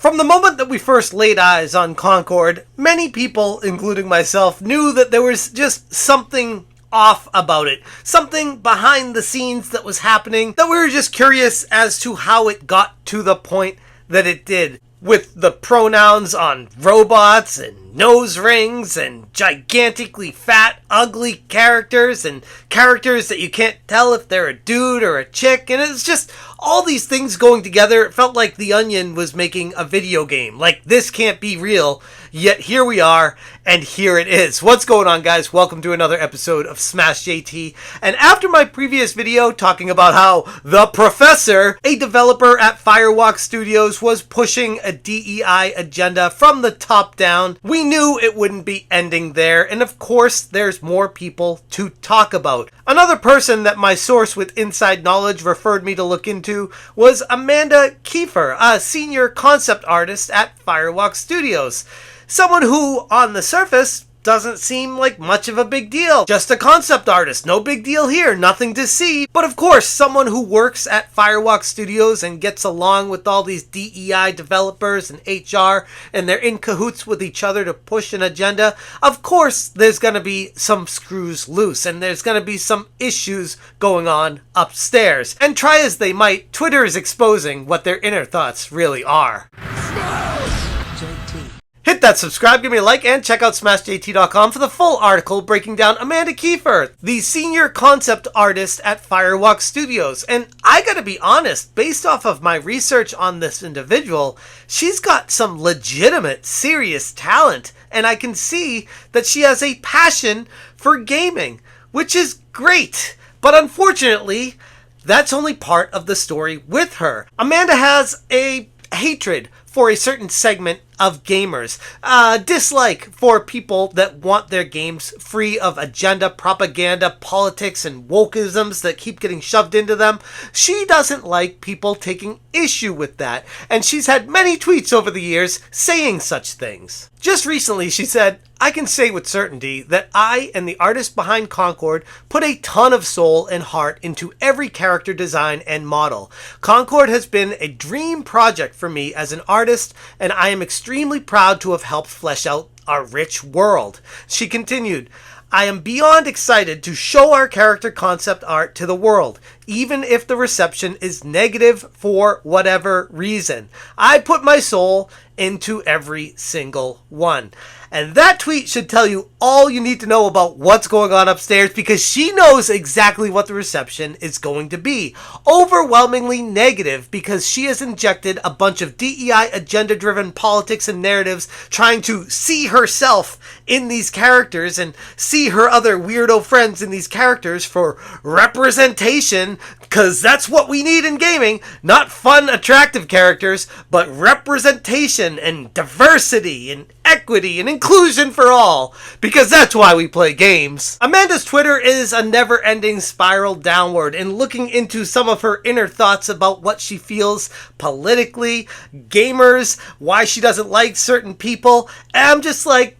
From the moment that we first laid eyes on Concord, many people, including myself, knew that there was just something off about it. Something behind the scenes that was happening that we were just curious as to how it got to the point that it did. With the pronouns on robots and nose rings and gigantically fat, ugly characters and characters that you can't tell if they're a dude or a chick. And it's just all these things going together. It felt like The Onion was making a video game. Like, this can't be real. Yet here we are, and here it is. What's going on, guys? Welcome to another episode of Smash JT. And after my previous video talking about how the Professor, a developer at Firewalk Studios, was pushing a DEI agenda from the top down, we knew it wouldn't be ending there. And of course, there's more people to talk about. Another person that my source with inside knowledge referred me to look into was Amanda Kiefer, a senior concept artist at Firewalk Studios. Someone who, on the surface, doesn't seem like much of a big deal. Just a concept artist, no big deal here, nothing to see. But of course, someone who works at Firewalk Studios and gets along with all these DEI developers and HR, and they're in cahoots with each other to push an agenda, of course there's going to be some screws loose, and there's going to be some issues going on upstairs. And try as they might, Twitter is exposing what their inner thoughts really are. Hit that subscribe, give me a like, and check out SmashJT.com for the full article breaking down Amanda Kiefer, the senior concept artist at Firewalk Studios. And I gotta be honest, based off of my research on this individual, she's got some legitimate, serious talent, and I can see that she has a passion for gaming, which is great. But unfortunately, that's only part of the story with her. Amanda has a hatred for a certain segment of gamers, dislike for people that want their games free of agenda, propaganda, politics, and wokeisms that keep getting shoved into them. She doesn't like people taking issue with that, and she's had many tweets over the years saying such things. Just recently, she said, "I can say with certainty that I and the artist behind Concord put a ton of soul and heart into every character design and model. Concord has been a dream project for me as an artist, and I am extremely proud to have helped flesh out our rich world." She continued, "I am beyond excited to show our character concept art to the world, even if the reception is negative for whatever reason. I put my soul into every single one." And that tweet should tell you all you need to know about what's going on upstairs, because she knows exactly what the reception is going to be. Overwhelmingly negative, because she has injected a bunch of DEI agenda-driven politics and narratives, trying to see herself in these characters and see her other weirdo friends in these characters for representation, because that's what we need in gaming. Not fun, attractive characters, but representation and diversity and equity and inclusion for all, because that's why we play games. Amanda's Twitter is a never-ending spiral downward, and looking into some of her inner thoughts about what she feels politically, gamers, why she doesn't like certain people, and I'm just like,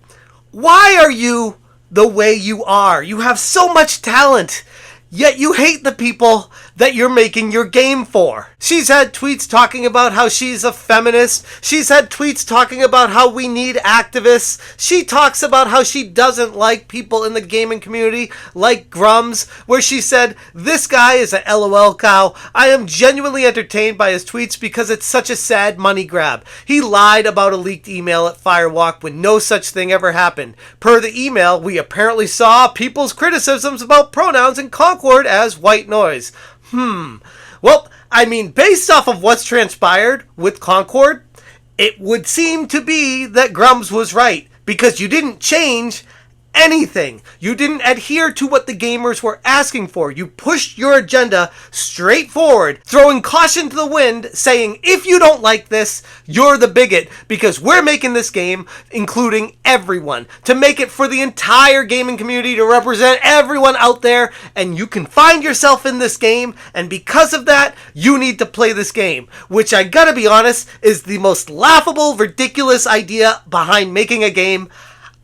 why are you the way you are? You have so much talent, yet you hate the people that you're making your game for. She's had tweets talking about how she's a feminist. She's had tweets talking about how we need activists. She talks about how she doesn't like people in the gaming community like Grums, where she said, "This guy is a LOL cow. I am genuinely entertained by his tweets because it's such a sad money grab. He lied about a leaked email at Firewalk when no such thing ever happened. Per the email, we apparently saw people's criticisms about pronouns in Concord as white noise." Well, I mean, based off of what's transpired with Concord, it would seem to be that Grums was right, because you didn't change anything. You didn't adhere to what the gamers were asking for. You pushed your agenda straight forward, throwing caution to the wind, saying, if you don't like this, you're the bigot, because we're making this game, including everyone, to make it for the entire gaming community, to represent everyone out there, and you can find yourself in this game, and because of that, you need to play this game, which I gotta be honest, is the most laughable, ridiculous idea behind making a game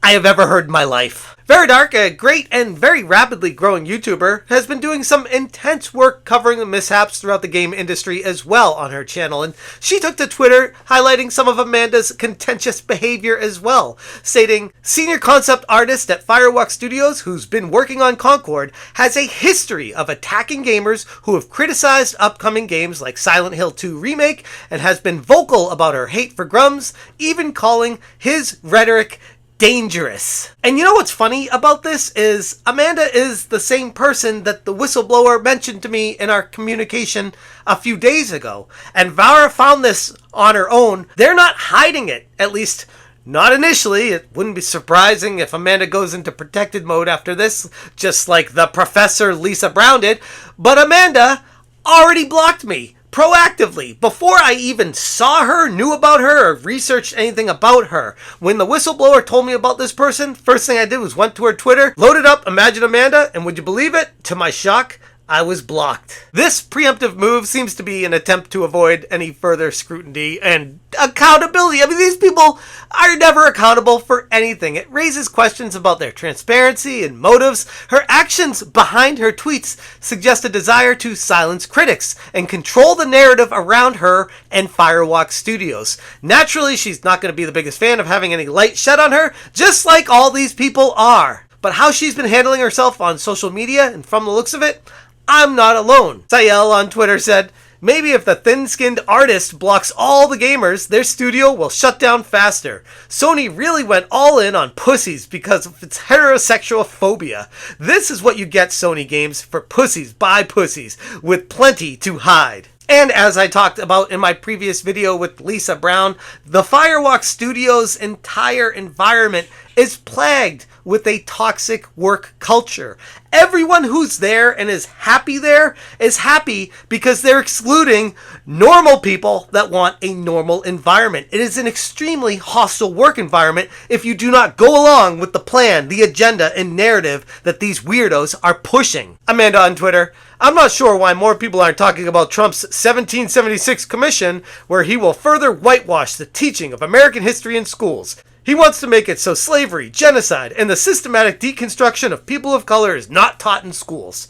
I have ever heard in my life. Veridark, a great and very rapidly growing YouTuber, has been doing some intense work covering the mishaps throughout the game industry as well on her channel, and she took to Twitter highlighting some of Amanda's contentious behavior as well, stating, "Senior concept artist at Firewalk Studios, who's been working on Concord, has a history of attacking gamers who have criticized upcoming games like Silent Hill 2 Remake, and has been vocal about her hate for Grums, even calling his rhetoric dangerous." And you know what's funny about this is Amanda is the same person that the whistleblower mentioned to me in our communication a few days ago. And Vara found this on her own. They're not hiding it, at least not initially. It wouldn't be surprising if Amanda goes into protected mode after this, just like the Professor Lisa Brown did. But Amanda already blocked me proactively, before I even saw her, knew about her, or researched anything about her. When the whistleblower told me about this person, first thing I did was went to her Twitter, loaded up Imagine Amanda, and would you believe it? To my shock, I was blocked. This preemptive move seems to be an attempt to avoid any further scrutiny and accountability. I mean, these people are never accountable for anything. It raises questions about their transparency and motives. Her actions behind her tweets suggest a desire to silence critics and control the narrative around her and Firewalk Studios. Naturally, she's not going to be the biggest fan of having any light shed on her, just like all these people are. But how she's been handling herself on social media, and from the looks of it, I'm not alone. Sayel on Twitter said, "Maybe if the thin-skinned artist blocks all the gamers, their studio will shut down faster. Sony really went all in on pussies because of its heterosexual phobia. This is what you get, Sony games, for pussies by pussies, with plenty to hide." And as I talked about in my previous video with Lisa Brown, the Firewalk Studios' entire environment is plagued with a toxic work culture. Everyone who's there and is happy because they're excluding normal people that want a normal environment. It is an extremely hostile work environment if you do not go along with the plan, the agenda, and narrative that these weirdos are pushing. Amanda on Twitter, "I'm not sure why more people aren't talking about Trump's 1776 commission, where he will further whitewash the teaching of American history in schools. He wants to make it so slavery, genocide, and the systematic deconstruction of people of color is not taught in schools."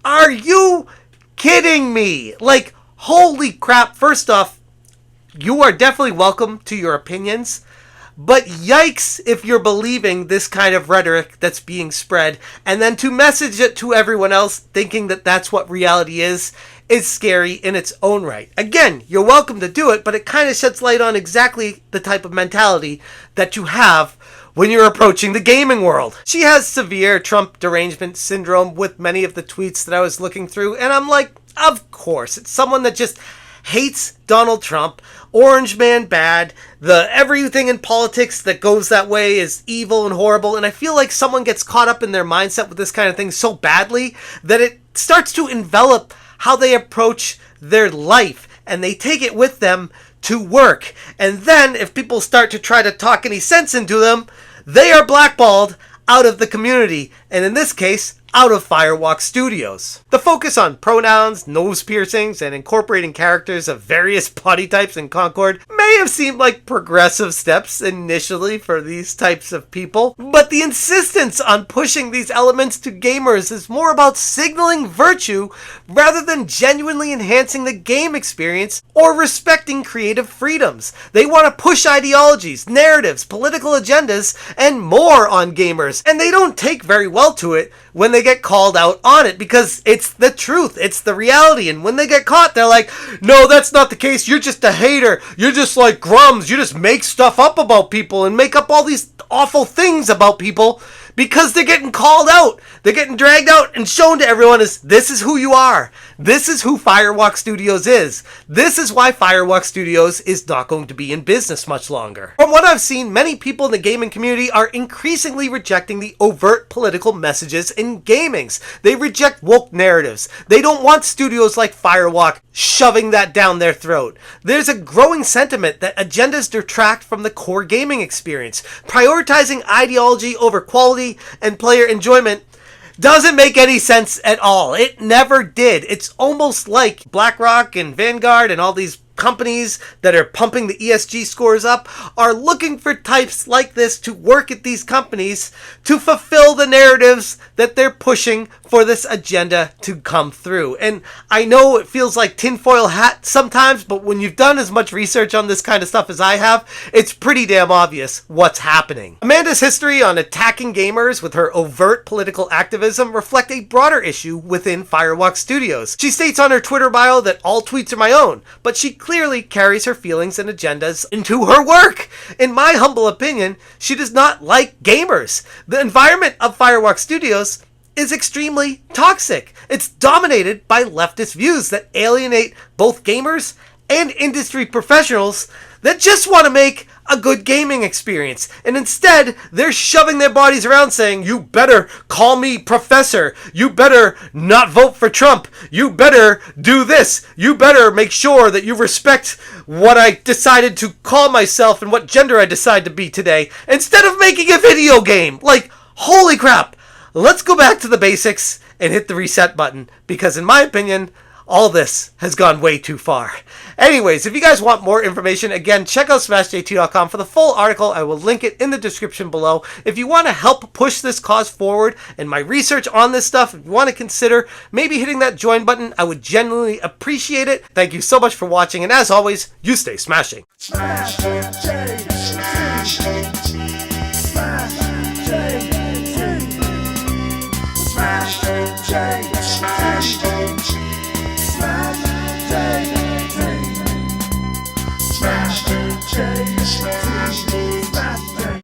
Are you kidding me? Like, holy crap. First off, you are definitely welcome to your opinions, but yikes if you're believing this kind of rhetoric that's being spread, and then to message it to everyone else thinking that that's what reality is scary in its own right. Again, you're welcome to do it, but it kind of sheds light on exactly the type of mentality that you have when you're approaching the gaming world. She has severe Trump derangement syndrome with many of the tweets that I was looking through, and I'm like, of course, it's someone that just hates Donald Trump, orange man bad, the everything in politics that goes that way is evil and horrible, and I feel like someone gets caught up in their mindset with this kind of thing so badly that it starts to envelop how they approach their life, and they take it with them to work. And then if people start to try to talk any sense into them, they are blackballed out of the community, and in this case, out of Firewalk Studios. The focus on pronouns, nose piercings, and incorporating characters of various body types in Concord may have seemed like progressive steps initially for these types of people, but the insistence on pushing these elements to gamers is more about signaling virtue rather than genuinely enhancing the game experience or respecting creative freedoms. They want to push ideologies, narratives, political agendas, and more on gamers, and they don't take very well to it when they get called out on it, because it's the truth, it's the reality, and when they get caught, they're like, "No, that's not the case, you're just a hater, you're just like Grums, you just make stuff up about people and make up all these awful things about people," because they're getting called out, they're getting dragged out and shown to everyone as, this is who you are, this is who Firewalk Studios is, this is why Firewalk Studios is not going to be in business much longer. From what I've seen, many people in the gaming community are increasingly rejecting the overt political messages in gamings. They reject woke narratives. They don't want studios like Firewalk shoving that down their throat. There's a growing sentiment that agendas detract from the core gaming experience. Prioritizing ideology over quality and player enjoyment doesn't make any sense at all. It never did. It's almost like BlackRock and Vanguard and all these companies that are pumping the ESG scores up are looking for types like this to work at these companies to fulfill the narratives that they're pushing for this agenda to come through. And I know it feels like tinfoil hat sometimes, but when you've done as much research on this kind of stuff as I have, it's pretty damn obvious what's happening. Amanda's history on attacking gamers with her overt political activism reflect a broader issue within Firewalk Studios. She states on her Twitter bio that all tweets are my own, but she clearly carries her feelings and agendas into her work. In my humble opinion, she does not like gamers. The environment of Firewalk Studios is extremely toxic. It's dominated by leftist views that alienate both gamers and industry professionals that just want to make a good gaming experience. And instead, they're shoving their bodies around saying, you better call me professor. You better not vote for Trump. You better do this. You better make sure that you respect what I decided to call myself and what gender I decide to be today, instead of making a video game. Like, holy crap. Let's go back to the basics and hit the reset button, because in my opinion, all this has gone way too far. Anyways, if you guys want more information, again, check out smashjt.com for the full article. I will link it in the description below. If you want to help push this cause forward and my research on this stuff, if you want to consider maybe hitting that join button, I would genuinely appreciate it. Thank you so much for watching, and as always, you stay smashing. Smash it,